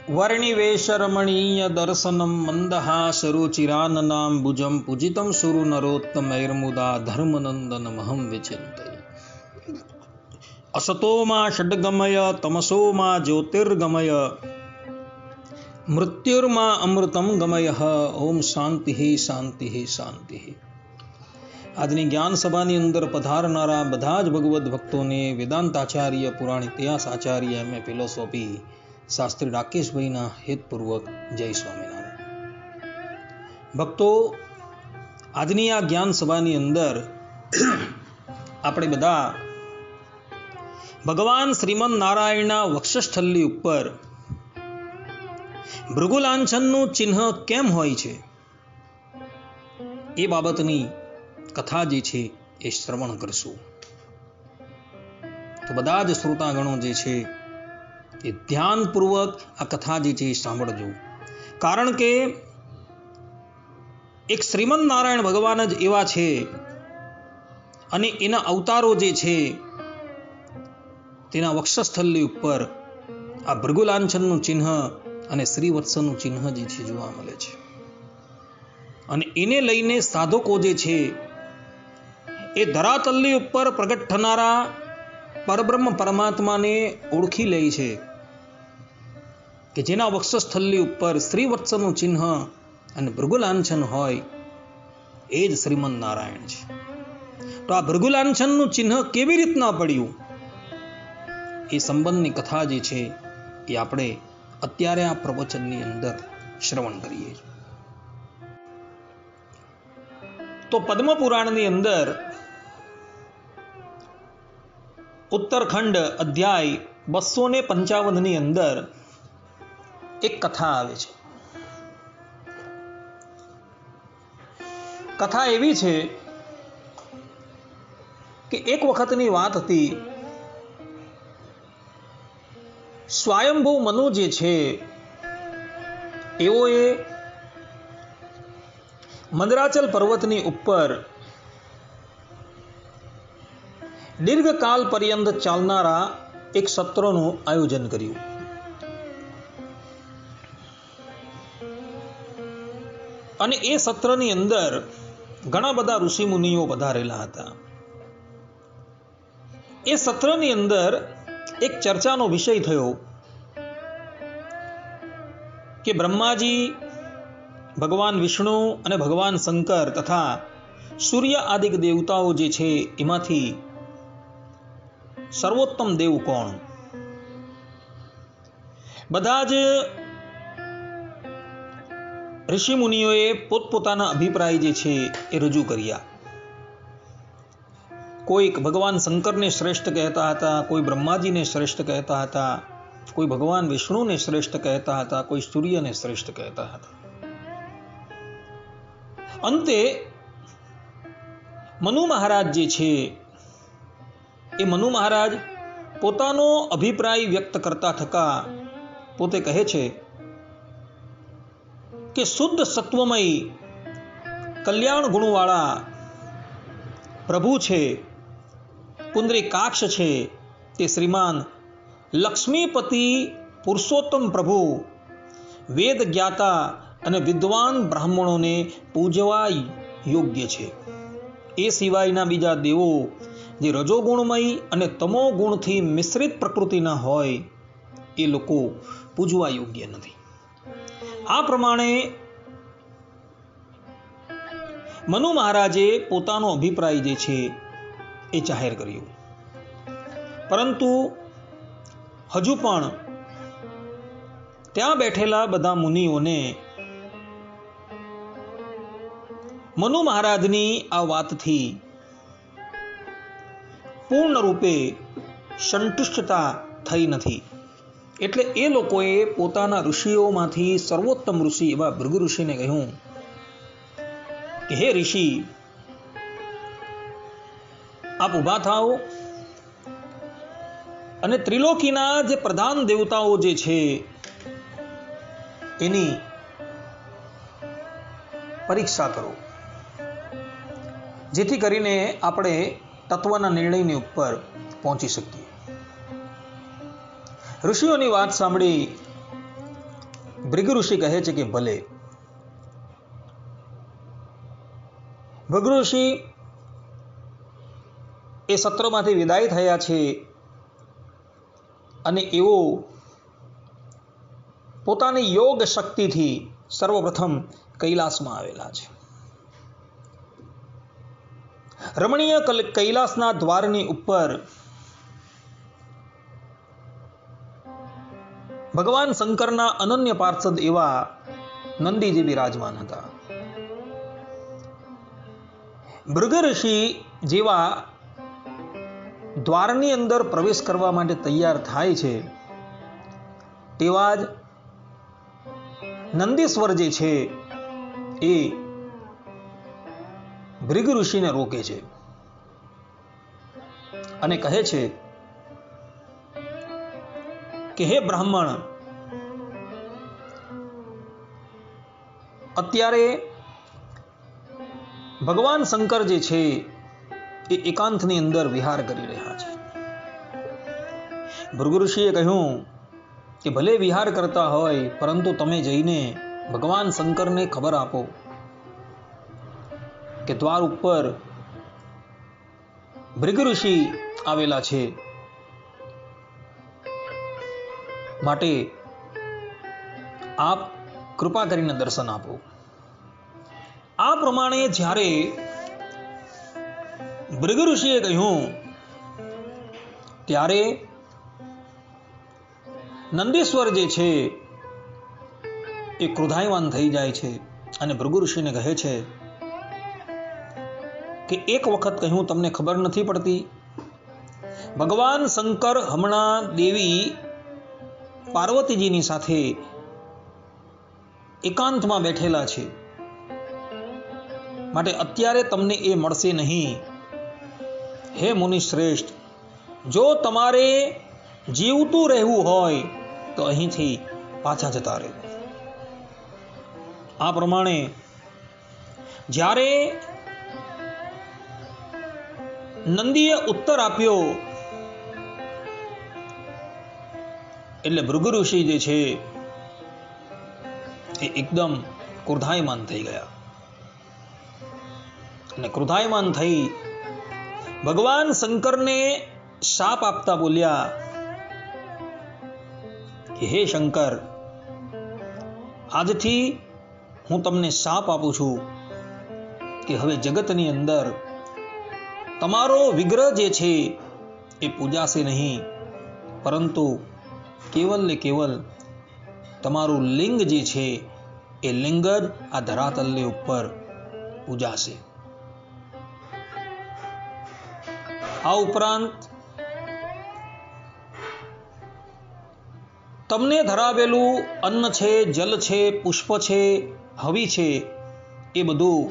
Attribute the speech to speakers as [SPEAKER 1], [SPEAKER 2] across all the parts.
[SPEAKER 1] वर्णिवेशरमणीय दर्शनम मंदहासरुचिराननां भुजं पूजितं सुरु नरोत्तमैर्मुदा धर्मनंदन महं विचिन्तये। असतो मा षड्गमय तमसो मा ज्योतिर्गमय मृत्युर्मा अमृतम गमय। ओम शांति शांति शांति। આજની જ્ઞાન સભાની અંદર પધારનારા બધા જ ભગવદ્ ભક્તોને વેદાંતાચાર્ય પુરાણ ઇતિહાસ આચાર્ય એમએ ફિલોસોફી શાસ્ત્રી રાકેશભાઈના હેતપૂર્વક જય સ્વામિનારાયણ। ભક્તો, આજની આ જ્ઞાન સભાની અંદર આપણે બધા ભગવાન શ્રીમદ નારાયણના વક્ષસ્થલી ઉપર ભૃગુલાંછનનું ચિહ્ન કેમ હોય છે એ બાબતની कथा जे छे ए श्रवण करशु। तो बधा ज श्रोतागणों जे छे ए ध्यानपूर्वक आ कथा जे छे सांभळजो, कारण के एक श्रीमद नारायण भगवान ज एवा छे अने एना अवतारो जे छे तेना वक्षस्थली उपर आ भृगुलांछननुं चिन्ह अने श्रीवत्सनुं चिन्ह जे छे जोवा मळे छे। अने एने लईने साधको जे छे ए धरातल्ली ઉપર પ્રગટ થનારા પરબ્રહ્મ પરમાત્માને ઓળખી લે છે કે જેના વક્ષસ્થલી ઉપર શ્રીવત્સનું ચિહ્ન અને ભૃગુલાંછન હોય એ જ શ્રીમદ નારાયણ છે। તો આ ભૃગુલાંછનનું ચિહ્ન કેવી રીતના પડ્યું એ સંબંધની કથા જે છે એ આપણે અત્યારે આ પ્રવચનની અંદર શ્રવણ કરીએ। તો પદ્મ પુરાણની અંદર उत्तरखंड अध्याय 255 अंदर एक कथा आवे छे। कथा एवी छे कि एक वखतनी वात हती। स्वयंभू मनु जे छे एवोए मंदराचल पर्वतनी उपर दीर्घकाल पर्यंत चालनारा एक सत्रનું आयोजन કર્યું। અને એ સત્રની અંદર ઘણા બધા ઋષિ મુનિઓ પધારેલા હતા। એ સત્રની અંદર એક ચર્ચાનો વિષય થયો કે બ્રહ્માજી, ભગવાન વિષ્ણુ અને ભગવાન શંકર તથા સૂર્ય આદિક દેવતાઓ જે છે એમાંથી सर्वोत्तम देव कौन। बधा ज ऋषि मुनिओए पोतपोताना अभिप्राय जे छे ए रजू कर्या। कोई भगवान शंकर ने श्रेष्ठ कहता था, कोई ब्रह्माजी ने श्रेष्ठ कहता था, कोई भगवान विष्णु ने श्रेष्ठ कहता था, कोई सूर्य ने श्रेष्ठ कहता था। अंते मनु महाराज जे छे ए मनु महाराज पोतानो अभिप्राय व्यक्त करता थका पोते कहे छे कि शुद्ध सत्वमयी कल्याण गुणवाळा प्रभु छे, पुंडरीकाक्ष छे, ते श्रीमान लक्ष्मीपति पुरुषोत्तम प्रभु वेद ज्ञाता अने विद्वान ब्राह्मणों ने पूजवा योग्य छे। ए सिवायना बीजा देवो जे रजोगुणमयी अने तमो गुणथी मिश्रित प्रकृतिना होय ए लोको पूजवा योग्य नथी। आ प्रमाणे मनु महाराजे पोतानो अभिप्राय जे छे ए जाहेर कर्यो। परंतु हजू पण त्यां बैठेला बधा मुनिओने मनु महाराजनी आ वातथी पूर्ण रूपे संतुष्टता थई नथी। एटले ए लोकोए पोताना ऋषिओमांथी सर्वोत्तम ऋषि एवा भृगु ऋषिने कह्युं कि हे ऋषि, आप उभा थाओ अने त्रिलोकीना जे प्रधान देवताओ जे छे एनी परीक्षा करो, जेथी करीने आपणे तत्वना निर्णयनी उपर पहुंची सकीए। ऋषिओनी वात सांभळी ભૃગુ ઋષિ કહે છે કે ભલે. ભૃગુ ઋષિ એ સત્રમાંથી વિદાય થયા છે અને એઓ પોતાની યોગ શક્તિથી સર્વપ્રથમ કૈલાસમાં આવેલા છે. રમણીય કૈલાસના દ્વારની ઉપર ભગવાન શંકરના અનન્ય પાર્ષદ એવા નંદીજી બિરાજમાન હતા. ભૃગુ ઋષિ જેવા દ્વારની અંદર પ્રવેશ કરવા માટે તૈયાર થાય છે તેવા જ નંદીશ્વર જે છે એ ભૃગુ ઋષિને રોકે છે અને કહે છે કે હે બ્રાહ્મણ, અત્યારે ભગવાન શંકર જે છે એ એકાંતની અંદર વિહાર કરી રહ્યા છે. ભૃગુ ઋષિએ કહ્યું કે ભલે વિહાર કરતા હોય, પરંતુ તમે જઈને ભગવાન શંકરને ખબર આપો કે દ્વાર ઉપર ભૃગુ ઋષિ આવેલા છે, માટે આપ કૃપા કરીને દર્શન આપો. આ પ્રમાણે જ્યારે ભૃગુ ઋષિએ કહ્યું ત્યારે નંદીશ્વર જે છે એ ક્રોધાયમાન થઈ જાય છે અને ભૃગુ ઋષિને કહે છે કે એક વખત કહ્યું તમને ખબર નથી પડતી, ભગવાન શંકર હમણાં દેવી પાર્વતીજીની સાથે એકાંતમાં બેઠેલા છે, માટે અત્યારે તમને એ મળશે નહીં. હે મુનિ શ્રેષ્ઠ, જો તમારે જીવતું રહેવું હોય તો અહીંથી પાછા જતા રહેવું. આ પ્રમાણે જ્યારે નંદીએ ઉત્તર આપ્યો એટલે ભૃગુ ઋષિ જે છે એ એકદમ ક્રોધાયમાન થઈ ગયા અને ક્રોધાયમાન થઈ ભગવાન શંકરને શાપ આપતા બોલ્યા કે હે શંકર, આજથી હું તમને શાપ આપું છું કે હવે જગતની અંદર તમારો વિગ્રહ જે છે એ પૂજાશે નહીં, પરંતુ કેવલ ને કેવલ તમારું લિંગ જે છે એ લિંગ જ આ ધરાતલની ઉપર પૂજાશે. આ ઉપરાંત તમને ધરાવેલું અન્ન છે, જલ છે, પુષ્પ છે, હવિ છે, એ બધું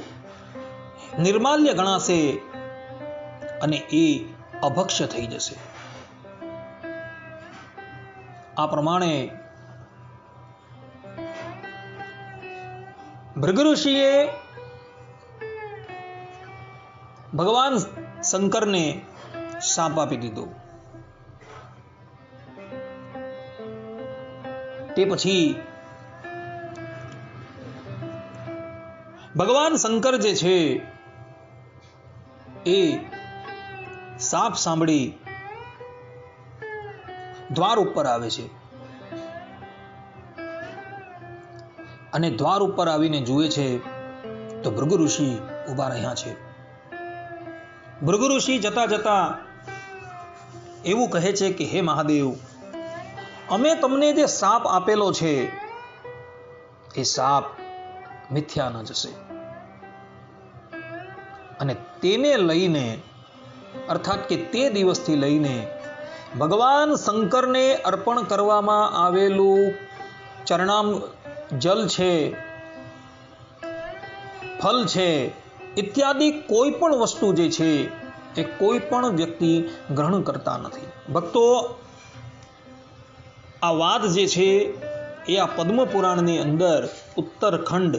[SPEAKER 1] નિર્માલ્ય ગણાશે અને એ અભક્ષ્ય થઈ જશે. આ પ્રમાણે ભૃગુ ઋષિએ ભગવાન શંકરને શાપ આપી દીધો. તે પછી ભગવાન શંકર જે છે એ શાપ સાંભળી દ્વાર ઉપર આવે છે અને દ્વાર ઉપર આવીને જુએ છે તો ભૃગુ ઋષિ ઊભા રહ્યા છે. ભૃગુ ઋષિ જતા જતા એવું કહે છે કે હે મહાદેવ, અમે તમને જે શાપ આપેલો છે એ શાપ મિથ્યા ન જશે અને તેને લઈને, અર્થાત કે તે દિવસથી લઈને ભગવાન શંકરને અર્પણ કરવામાં આવેલું ચરણામ જલ છે, ફલ છે, ઇત્યાદિ કોઈ પણ વસ્તુ જે છે એ કોઈ પણ વ્યક્તિ ગ્રહણ કરતા નથી. ભક્તો, આ વાત જે છે એ આ પદ્મ પુરાણની અંદર ઉત્તરખંડ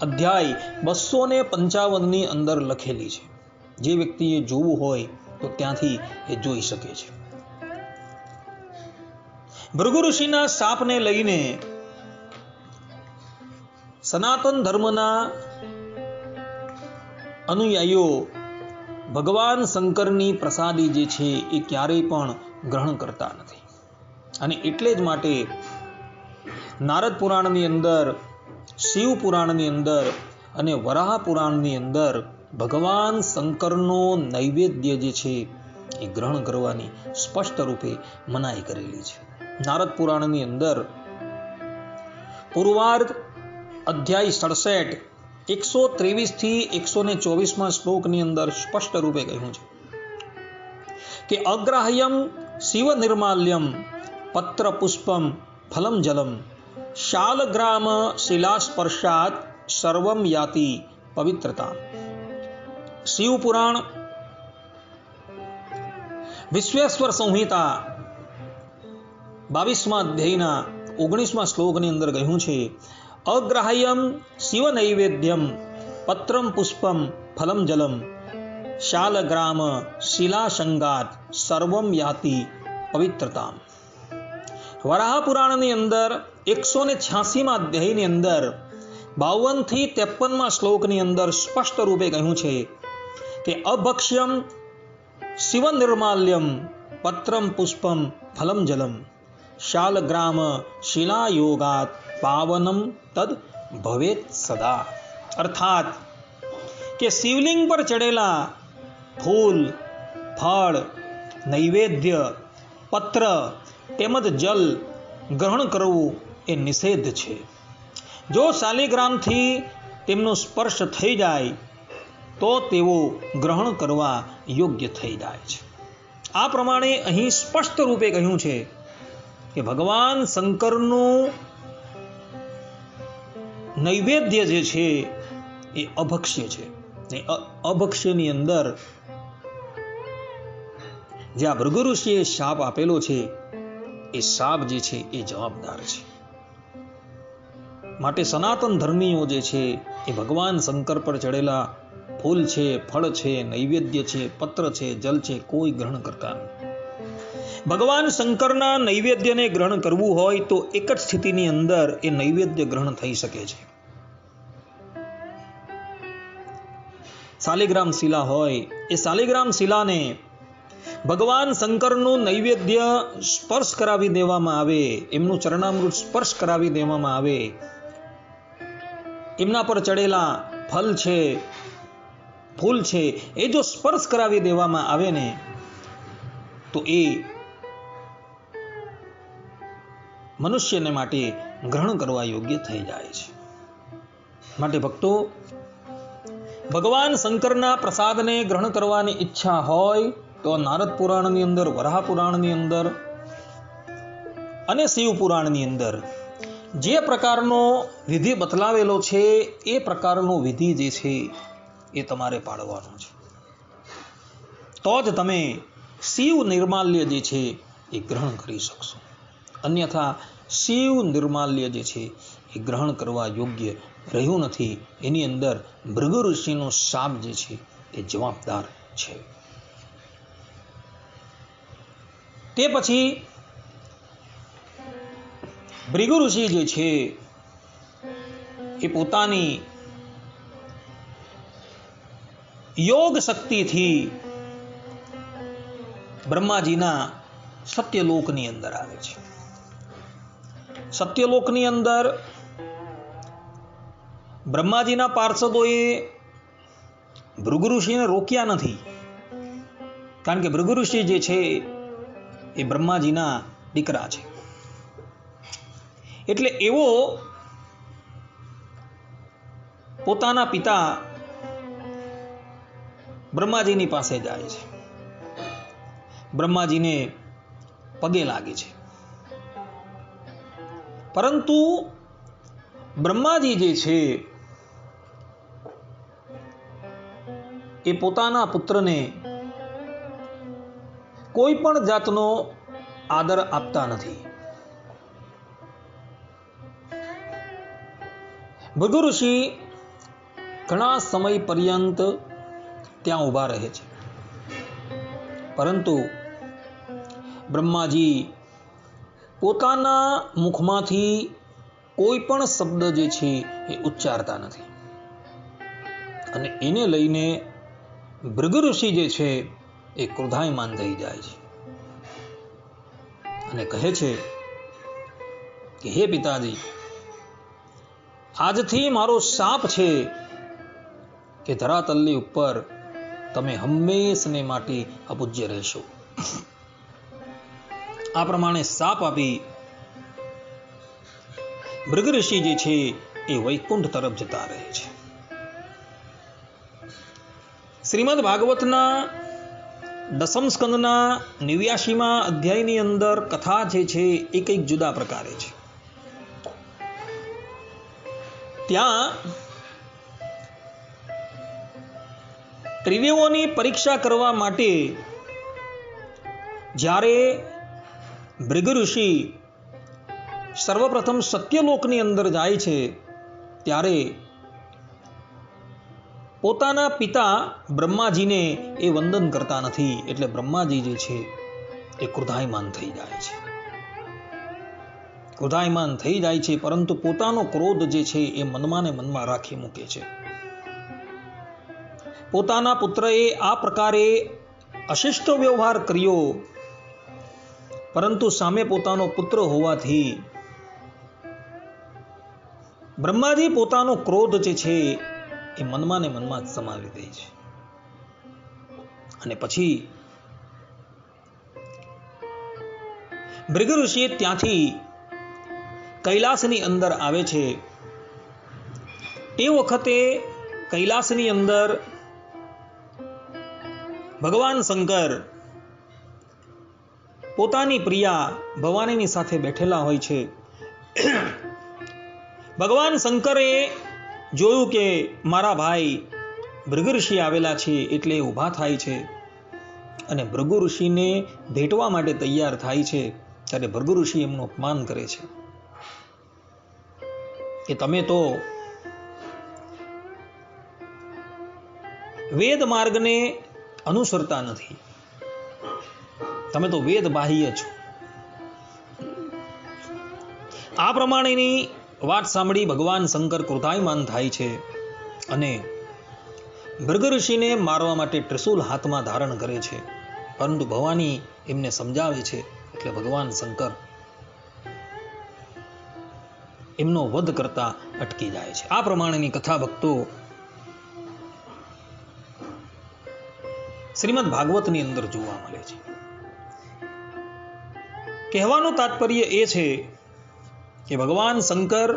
[SPEAKER 1] અધ્યાય 255 અંદર લખેલી છે. જે વ્યક્તિએ જોવું હોય તો ત્યાંથી એ જોઈ શકે છે. ભૃગુ ઋષિના શાપને લઈને સનાતન ધર્મના અનુયાયીઓ ભગવાન શંકરની પ્રસાદી જે છે એ ક્યારેય પણ ગ્રહણ કરતા નથી. અને એટલે જ માટે નારદ પુરાણની અંદર, શિવ પુરાણની અંદર અને વરાહ પુરાણની અંદર ભગવાન શંકરનો નૈવેદ્ય જે છે એ ગ્રહણ કરવાની સ્પષ્ટ રૂપે મનાઈ કરેલી છે. નારદ પુરાણની અંદર પૂર્વાર્ધ અધ્યાય 67 123 થી 124 શ્લોકની અંદર સ્પષ્ટ રૂપે કહ્યું છે કે અગ્રાહ્યમ શિવ નિર્માલ્યમ પત્ર પુષ્પમ ફલમ જલમ શાલગ્રામ શિલાસ્પર્શાત સર્વમ યાતિ પવિત્રતા. શિવ પુરાણ વિશ્વેશ્વર સંહિતા 22મા અધ્યાયના 19મા શ્લોકની અંદર કહ્યું છે અગ્રાહ્યમ શિવ નૈવેદ્યમ પત્રમ પુષ્પમ ફલમ જલમ શાલગ્રામ શિલાશંગાત સર્વમ યાતિ પવિત્રતા. વરાહ પુરાણની અંદર 186મા અધ્યાયની અંદર 52 થી 53મા શ્લોકની અંદર સ્પષ્ટ રૂપે કહ્યું છે કે અભક્ષ્યમ શિવ નિર્માલ્યમ પત્રમ પુષ્પમ ફલમ જલમ શાલગ્રામ શિલાયોગાત પાવનમ તદ ભવેત સદા. અર્થાત કે શિવલિંગ પર ચડેલા ફૂલ, ફળ, નૈવેદ્ય, પત્ર તેમજ જલ ગ્રહણ કરવું એ નિષેધ છે. જો શાલિગ્રામથી તેમનો સ્પર્શ થઈ જાય તો તેઓ ગ્રહણ કરવા યોગ્ય થઈ જાય છે. આ પ્રમાણે અહીં સ્પષ્ટ રૂપે કહ્યું છે કે ભગવાન શંકરનું નૈવેદ્ય જે છે એ અભક્ષ્ય છે. અભક્ષ્યની અંદર જે આ ભૃગુ ઋષિએ શાપ આપેલો છે એ શાપ જે છે એ જવાબદાર છે. માટે સનાતન ધર્મીઓ જે છે એ ભગવાન શંકર પર ચડેલા ફૂલ છે, ફળ છે, નૈવેદ્ય છે, પત્ર છે, જલ છે, કોઈ ગ્રહણ કરતા નથી. ભગવાન શંકરના નૈવેદ્યને ગ્રહણ કરવું હોય તો એક જ સ્થિતિની અંદર એ નૈવેદ્ય ગ્રહણ થઈ શકે છે. શાલિગ્રામ શિલા હોય, એ શાલિગ્રામ શિલાને ભગવાન શંકરનું નૈવેદ્ય સ્પર્શ કરાવી દેવામાં આવે, એમનું ચરણામૃત સ્પર્શ કરાવી દેવામાં આવે, એમના પર ચડેલા ફલ છે, ફૂલ છે, એ જો સ્પર્શ કરાવી દેવામાં આવે ને તો એ મનુષ્યને માટે ગ્રહણ કરવા યોગ્ય થઈ જાય છે. માટે ભક્તો, ભગવાન શંકરના પ્રસાદને ગ્રહણ કરવાની ઈચ્છા હોય તો નારદ પુરાણની અંદર, વરાહ પુરાણની અંદર અને શિવ પુરાણની અંદર જે પ્રકારનો વિધિ બતલાવેલો છે એ પ્રકારનો વિધિ જે છે એ તમારે પાળવાનો છે. તો જ તમે શિવ નિર્માલ્ય જે છે એ ગ્રહણ કરી શકશો. અન્યથા શિવ નિર્માલ્ય જે છે એ ગ્રહણ કરવા યોગ્ય રહ્યું નથી. એની અંદર ભૃગુ ઋષિનો શાપ જે છે એ જવાબદાર છે. તે પછી ભૃગુ ઋષિ જે છે એ પોતાની યોગ શક્તિથી બ્રહ્માજીના સત્યલોકની અંદર આવે છે. સત્યલોકની અંદર બ્રહ્માજીના પાર્ષદોએ ભૃગુ ઋષિને રોક્યા નથી, કારણ કે ભૃગુ ઋષિ જે છે એ બ્રહ્માજીના દીકરા છે. એટલે એવો પોતાના પિતા બ્રહ્માજીની પાસે જાય છે, બ્રહ્માજીને પગે લાગે છે. પરંતુ બ્રહ્માજી જે છે એ પોતાના પુત્રને કોઈ પણ જાતનો આદર આપતા નથી. ભૃગુ ઋષિ ઘણા સમય પર્યંત ત્યાં ઊભા રહે છે, પરંતુ બ્રહ્માજી પોતાના મુખમાંથી કોઈ પણ શબ્દ જે છે એ ઉચ્ચારતા નથી. અને એને લઈને ભૃગુ ઋષિ જે છે એ ક્રોધાયમાન થઈ જાય છે અને કહે છે કે હે પિતાજી, આજથી મારો શાપ છે કે ધરાતલની ઉપર તમે હંમેશને માટે અપૂજ્ય રહેશો. આ પ્રમાણે શાપ આપી ભૃગુ ઋષિ જે છે એ વૈકુંઠ તરફ જતા રહે છે. શ્રીમદ ભાગવતના 10મ સ્કંદના 89મા અધ્યાયની અંદર કથા જે છે એ કંઈક જુદા પ્રકારે છે. ત્યાં ત્રિદેવોની પરીક્ષા કરવા માટે જ્યારે ભૃગુ ઋષિ સર્વપ્રથમ સત્યલોકની અંદર જાય છે, ત્યારે પોતાના પિતા બ્રહ્માજીને એ વંદન કરતા નથી. એટલે બ્રહ્માજી જે છે એ ક્રોધાયમાન થઈ જાય છે. ક્રોધાયમાન થઈ જાય છે, પરંતુ પોતાનો ક્રોધ જે છે એ મનમાં ને મનમાં રાખી મૂકે છે. પોતાના પુત્રએ આ પ્રકારે અશિષ્ટ વ્યવહાર કર્યો, પરંતુ સામે પોતાનો પુત્ર હોવાથી બ્રહ્માજી પોતાનો ક્રોધ જે છે એ મનમાં ને મનમાં જ સમાવી દે છે. અને પછી ભૃગુ ઋષિ ત્યાંથી કૈલાસની અંદર આવે છે. તે વખતે કૈલાસની અંદર ભગવાન શંકર પોતાની પ્રિયા ભવાનીની સાથે બેઠેલા હોય છે. ભગવાન શંકરે જોયું કે મારા ભાઈ ભૃગુ ઋષિ આવેલા છે, એટલે ઊભા થાય છે અને ભૃગુ ઋષિને ભેટવા માટે તૈયાર થાય છે. ત્યારે ભૃગુ ઋષિ એમનું અપમાન કરે છે કે તમે તો વેદ માર્ગને અનુસરતા નથી, તમે તો વેદ બાહ્ય છો. આ પ્રમાણેની વાત સાંભળી ભગવાન શંકર ક્રોધાયમાન થાય છે અને ભૃગુ ઋષિને મારવા માટે ત્રિશૂલ હાથમાં ધારણ કરે છે. પરંતુ ભવાની એમને સમજાવે છે, એટલે ભગવાન શંકર એમનો વધ કરતા અટકી જાય છે. આ પ્રમાણેની કથા ભક્તો શ્રીમદ ભાગવતની અંદર જોવા મળે છે. કહેવાનું તાત્પર્ય એ છે કે ભગવાન શંકર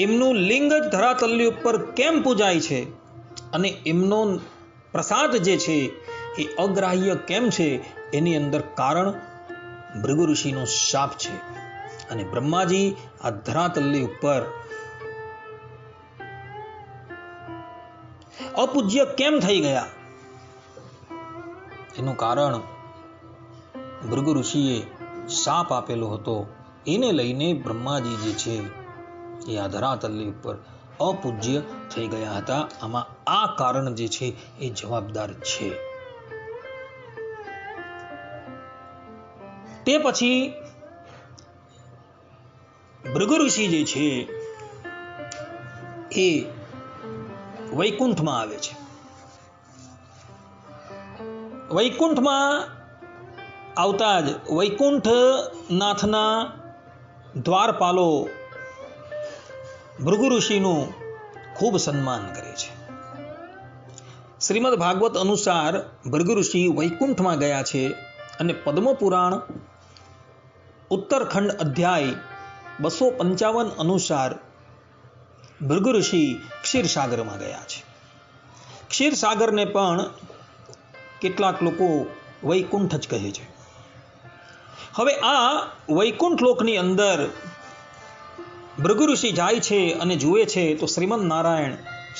[SPEAKER 1] એમનું લિંગ જ ધરાતલની ઉપર કેમ પૂજાય છે અને એમનો પ્રસાદ જે છે એ અગ્રાહ્ય કેમ છે, એની અંદર કારણ ભૃગુ ઋષિનો શાપ છે. અને બ્રહ્માજી આ ધરાતલની ઉપર અપૂજ્ય કેમ થઈ ગયા, એનું કારણ ભૃગુ ઋષિએ શાપ આપેલો હતો. એને લઈને બ્રહ્માજી જે છે એ આ ધરાતલની ઉપર અપૂજ્ય થઈ ગયા હતા. આમાં આ કારણ જે છે એ જવાબદાર છે. તે પછી ભૃગુ ઋષિ જે છે એ વૈકુંઠમાં આવે છે. વૈકુંઠમાં આવતા જ વૈકુંઠનાથના દ્વારપાલો ભૃગુ ઋષિનું ખૂબ સન્માન કરે છે. શ્રીમદ ભાગવત અનુસાર ભૃગુ ઋષિ વૈકુંઠમાં ગયા છે અને પદ્મપુરાણ ઉત્તરખંડ અધ્યાય 255 અનુસાર ભૃગુ ઋષિ ક્ષીરસાગરમાં ગયા છે. ક્ષીરસાગરને પણ કેટલાક લોકો વૈકુંઠ જ કહે છે. હવે આ વૈકુંઠ લોકની અંદર ભૃગુ ઋષિ જાય છે અને જુએ છે તો શ્રીમદ નારાયણ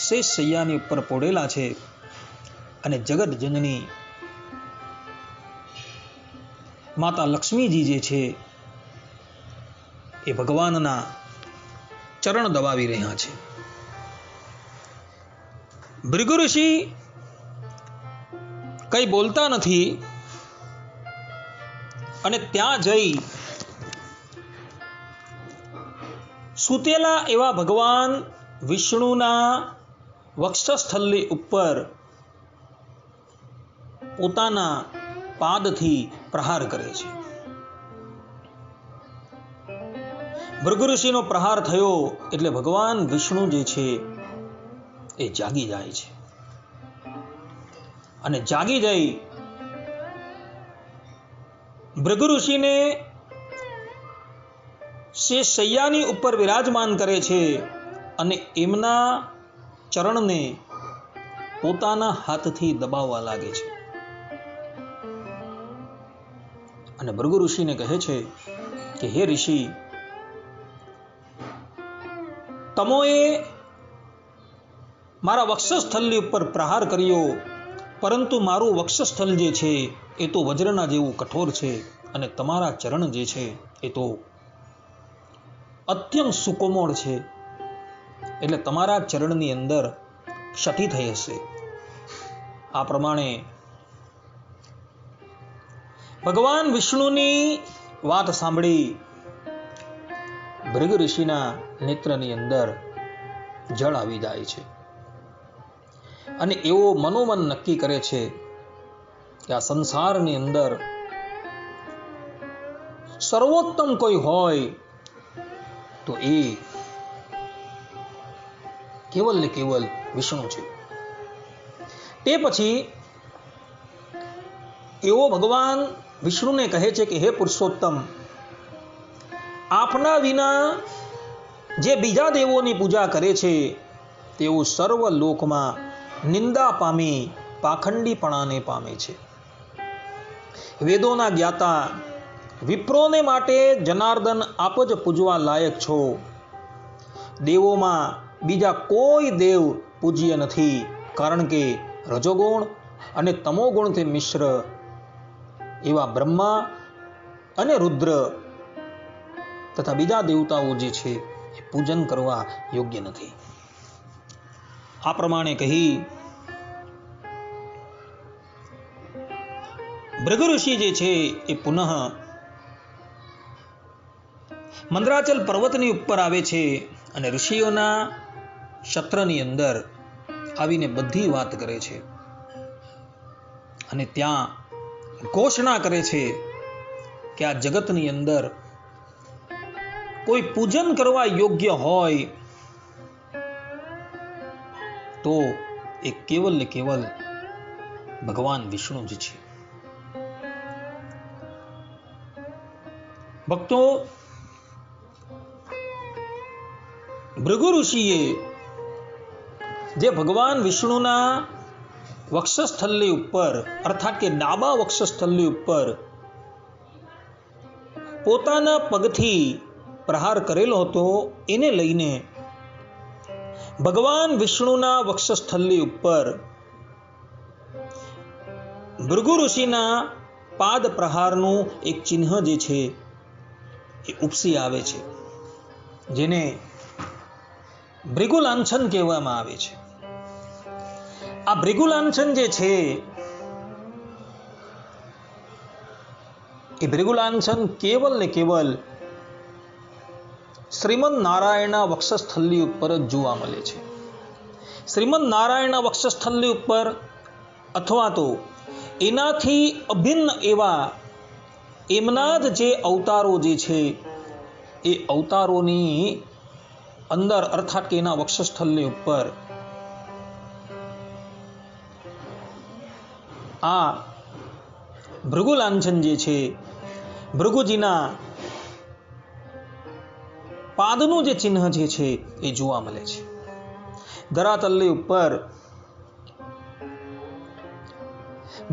[SPEAKER 1] શેષ શૈયાની ઉપર પોડેલા છે અને જગત જનની માતા લક્ષ્મીજી જે છે એ ભગવાનના ચરણ દબાવી રહ્યા છે. ભૃગુ ઋષિ કંઈ બોલતા નથી અને ત્યાં જઈ સૂતેલા એવા ભગવાન વિષ્ણુના વક્ષસ્થલની ઉપર પોતાના પાદથી પ્રહાર કરે છે. ભૃગુ ઋષિનો પ્રહાર થયો એટલે ભગવાન વિષ્ણુ જે છે એ જાગી જાય છે અને જાગી જઈ ભૃગુ ઋષિને શૈયાની ઉપર વિરાજમાન કરે છે અને એમના ચરણને પોતાના હાથથી દબાવવા લાગે છે અને ભૃગુ ઋષિને કહે છે કે હે ઋષિ, તમોએ મારા વક્ષસ્થલની ઉપર પ્રહાર કર્યો, પરંતુ મારું વક્ષસ્થલ જે છે એ તો વજ્રના જેવું કઠોર છે અને તમારા ચરણ જે છે એ તો અત્યંત સુકોમળ છે, એટલે તમારા ચરણની અંદર ક્ષતિ થઈ હશે. આ પ્રમાણે ભગવાન વિષ્ણુની વાત સાંભળી ભૃગુ ઋષિના નેત્રની અંદર જળ આવી જાય છે અને એવો મનોમન નક્કી કરે છે કે આ સંસારની અંદર સર્વોત્તમ કોઈ હોય તો એ કેવલ ને કેવલ વિષ્ણુ છે. તે પછી એવો ભગવાન વિષ્ણુને કહે છે કે હે પુરુષોત્તમ, આપના વિના જે બીજા દેવોની પૂજા કરે છે તેઓ સર્વ લોકમાં નિંદા પામી પાખંડીપણાને પામે છે. વેદોના જ્ઞાતા વિપ્રોને માટે જનાર્દન આપ જ પૂજવા લાયક છો. દેવોમાં બીજા કોઈ દેવ પૂજ્ય નથી, કારણ કે રજોગુણ અને તમોગુણથી મિશ્ર એવા બ્રહ્મા અને રુદ્ર તથા બીજા દેવતાઓ જે છે એ પૂજન કરવા યોગ્ય નથી. આ પ્રમાણે કહી ભૃગુ ઋષિ જે છે એ પુનઃ મંદરાચલ પર્વતની ઉપર આવે છે અને ઋષિઓના ક્ષત્રની અંદર આવીને બધી વાત કરે છે અને ત્યાં ઘોષણા કરે છે કે આ જગતની અંદર કોઈ પૂજન કરવા યોગ્ય હોય તો એ કેવલ ને કેવલ ભગવાન વિષ્ણુ જ છે. ભક્તો, ભૃગુ ઋષિએ જે ભગવાન વિષ્ણુના વક્ષસ્થલની ઉપર અર્થાત કે ડાબા વક્ષસ્થલની ઉપર પોતાના પગથી પ્રહાર કરેલો હતો, એને લઈને ભગવાન વિષ્ણુના વક્ષસ્થલની ઉપર ભૃગુ ઋષિના પાદ પ્રહારનું એક ચિહ્ન જે છે એ ઉપસી આવે છે, જેને ભૃગુલાંછન કહેવામાં આવે છે. આ ભૃગુલાંછન જે છે એ ભૃગુલાંછન કેવલ ને કેવલ શ્રીમદ નારાયણના વક્ષસ્થલની ઉપર જ જોવા મળે છે. શ્રીમદ નારાયણના વક્ષસ્થલની ઉપર અથવા તો એનાથી અભિન્ન એવા એમના જ જે અવતારો જે છે એ અવતારોની અંદર અર્થાત કે એના વક્ષસ્થલની ઉપર આ ભૃગુલાંછન જે છે, ભૃગુજીના પાદનું જે ચિહ્ન જે છે એ જોવા મળે છે. ધરાતલની ઉપર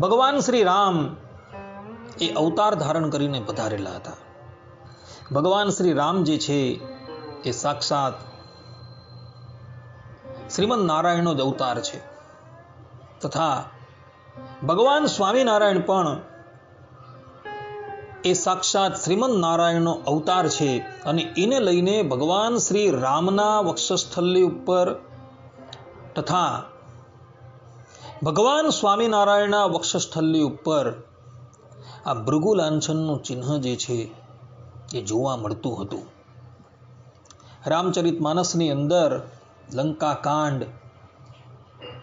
[SPEAKER 1] ભગવાન શ્રી રામ એ અવતાર ધારણ કરીને પધારેલા હતા. ભગવાન શ્રી રામ જે છે એ સાક્ષાત શ્રીમદ નારાયણનો જ અવતાર છે તથા ભગવાન સ્વામિનારાયણ પણ એ સાક્ષાત શ્રીમદ નારાયણનો અવતાર છે અને એને લઈને ભગવાન શ્રી રામના વક્ષસ્થલની ઉપર તથા ભગવાન સ્વામિનારાયણના વક્ષસ્થલની ઉપર આ ભૃગુલાંછનનું ચિહ્ન જે છે એ જોવા મળતું હતું. રામચરિતમાનસની અંદર લંકા કાંડ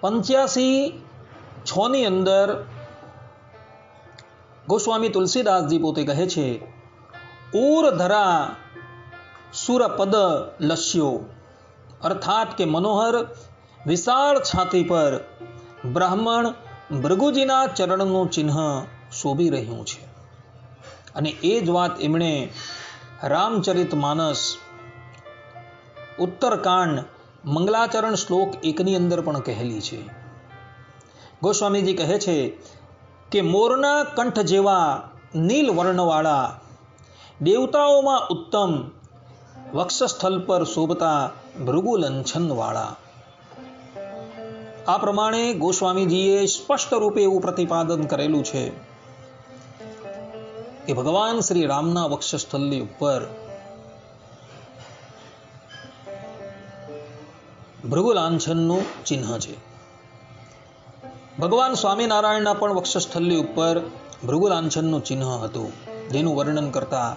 [SPEAKER 1] 85:6 ની અંદર ગોસ્વામી તુલસીદાસજી પોતે કહે છે, ઉર ધરા સુરપદ લસ્યો, અર્થાત કે મનોહર વિશાળ છાતી પર બ્રાહ્મણ ભૃગુજીના ચરણનું ચિહ્ન શોભી રહ્યું છે. અને એ જ વાત એમણે રામચરિતમાનસ ઉત્તરકાંડ મંગલાચરણ શ્લોક 1 ની અંદર પણ કહેલી છે. ગોસ્વામીજી કહે છે કે મોરના કંઠ જેવા નીલ વર્ણવાળા, દેવતાઓમાં ઉત્તમ, વક્ષસ્થલ પર શોભતા ભૃગુલંછનવાળા. આ પ્રમાણે ગોસ્વામીજીએ સ્પષ્ટ રૂપે એવું પ્રતિપાદન કરેલું છે કે ભગવાન શ્રી રામના વક્ષસ્થલની ઉપર ભૃગુલાંછનનું ચિહ્ન છે. ભગવાન સ્વામિનારાયણના પણ વક્ષસ્થલની ઉપર ભૃગુલાંછનનું ચિહ્ન હતું, જેનું વર્ણન કરતા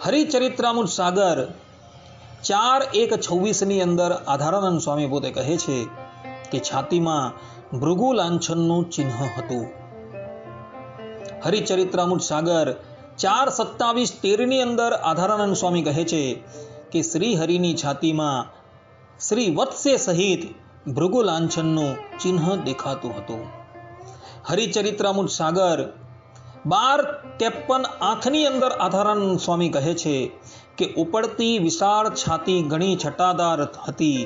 [SPEAKER 1] હરિચરિત્રામૃત સાગર 4:1:26 ની અંદર આધારાનંદ સ્વામી પોતે કહે છે કે છાતીમાં ભૃગુલાંછનનું ચિહ્ન હતું. હરિચરિત્રામૃત સાગર 4:27-13 ની અંદર આધારાનંદ સ્વામી કહે છે કે શ્રી હરિની છાતીમાં શ્રી વત્સે સહિત ભૃગુલાંછનનું ચિહ્ન દેખાતું હતું. હરિચરિત્રામૃત સાગર 12:53 ની અંદર આધારાનંદ સ્વામી કહે છે કે ઉપડતી વિશાળ છાતી ઘણી છટાદાર હતી,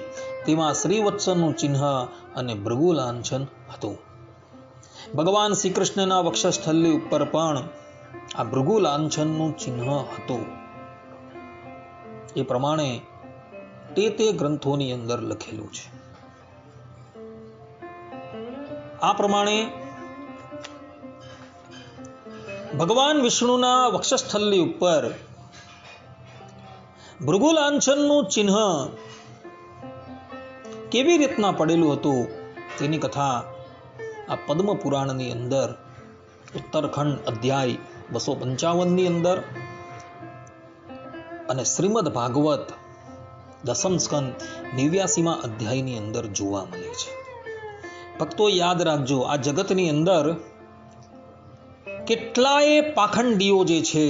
[SPEAKER 1] તેમાં શ્રીવત્સનું ચિહ્ન અને ભૃગુલાંછન હતું. ભગવાન શ્રી કૃષ્ણના વક્ષસ્થલની ઉપર પણ આ ભૃગુલાંછનનું ચિહ્ન હતું. એ પ્રમાણે તે ગ્રંથોની અંદર લખેલું છે. આ પ્રમાણે ભગવાન વિષ્ણુના વક્ષસ્થલની ઉપર ભૃગુલાંછનનું ચિહ્ન કેવી રીતના પડેલું હતું તેની કથા આ પદ્મ પુરાણની અંદર ઉત્તરખંડ અધ્યાય 255 ની અંદર અને શ્રીમદ ભાગવત દસમ સ્કંદ 89મા અધ્યાયની અંદર જોવા મળે છે. ભક્તો યાદ રાખજો, આ જગતની અંદર કેટલાય પાખંડીઓ જે છે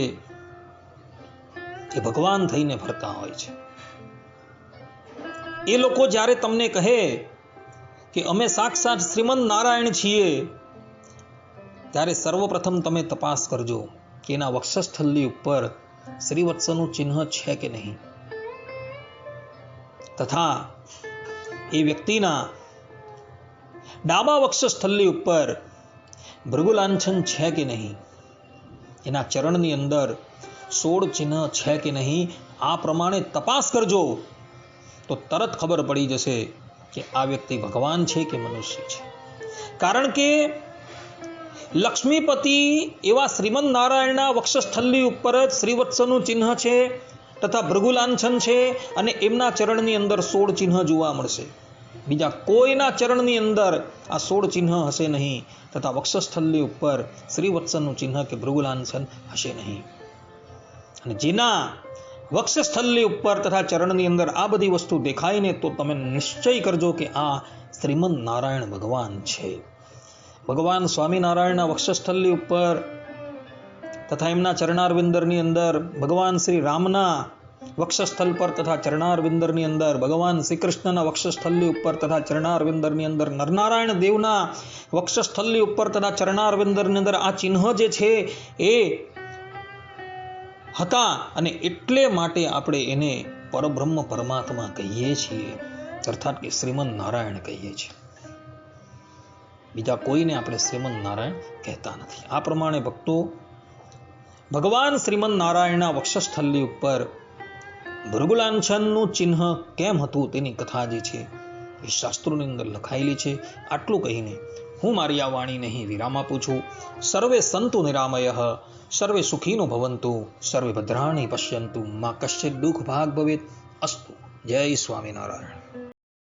[SPEAKER 1] એ ભગવાન થઈને ફરતા હોય છે. એ લોકો જ્યારે તમને કહે કે અમે સાક્ષાત શ્રીમદ નારાયણ છીએ, ત્યારે સર્વપ્રથમ તમે તપાસ કરજો કે એના વક્ષસ્થલની ઉપર શ્રીવત્સનું ચિહ્ન છે કે નહીં, તથા એ વ્યક્તિના ડાબા વક્ષસ્થલની ઉપર ભૃગુલાંછન છે કે નહીં, એના ચરણની અંદર 16 ચિહ્ન છે કે નહીં, આ પ્રમાણે તપાસ કરજો તો તરત ખબર પડી જશે કે આ વ્યક્તિ ભગવાન છે કે મનુષ્ય છે. કારણ કે લક્ષ્મીપતિ એવા શ્રીમદ નારાયણના વક્ષસ્થલની ઉપર જ શ્રીવત્સનું ચિહ્ન છે તથા ભૃગુલાંછન છે, અને એમના ચરણની અંદર 16 ચિહ્ન જોવા મળશે. બીજા કોઈના ચરણની અંદર આ 16 ચિહ્ન હશે નહીં, તથા વક્ષસ્થલની ઉપર શ્રીવત્સનું ચિહ્ન કે ભૃગુલાંછન હશે નહીં. અને જેના વક્ષસ્થલની ઉપર તથા ચરણની અંદર આ બધી વસ્તુ દેખાય ને, તો તમે નિશ્ચય કરજો કે આ શ્રીમદ નારાયણ ભગવાન છે. ભગવાન સ્વામિનારાયણના વક્ષસ્થલની ઉપર તથા એમના ચરણારવિંદરની અંદર, ભગવાન શ્રી રામના વક્ષસ્થલ પર તથા ચરણારવિંદરની અંદર, ભગવાન શ્રી કૃષ્ણના વક્ષસ્થલની ઉપર તથા ચરણારવિંદરની અંદર, નરનારાયણ દેવના વક્ષસ્થલની ઉપર તથા ચરણારવિંદરની અંદર આ ચિહ્ન જે છે એ હતા, અને એટલે માટે આપણે એને પરબ્રહ્મ પરમાત્મા કહીએ છીએ, અર્થાત કે શ્રીમદ નારાયણ કહીએ છીએ. બીજા કોઈને આપણે શ્રીમદ નારાયણ કહેતા નથી. આ પ્રમાણે ભક્તો ભગવાન શ્રીમદ નારાયણના વક્ષસ્થલની ઉપર ભૃગુલાંછનનું ચિહ્ન કેમ હતું તેની કથા જે છે એ શાસ્ત્રોની અંદર લખાયેલી છે. આટલું કહીને હું મારી આ વાણીને અહીં વિરામ આપું છું. સર્વે સંતુ નિરામયઃ, સર્વે સુખીનો ભવંતુ, સર્વે ભદ્રાણી પશ્યંતુ, મા કશ્ચિત દુઃખ ભાગ ભવેત. અસ્તુ. જય સ્વામિનારાયણ.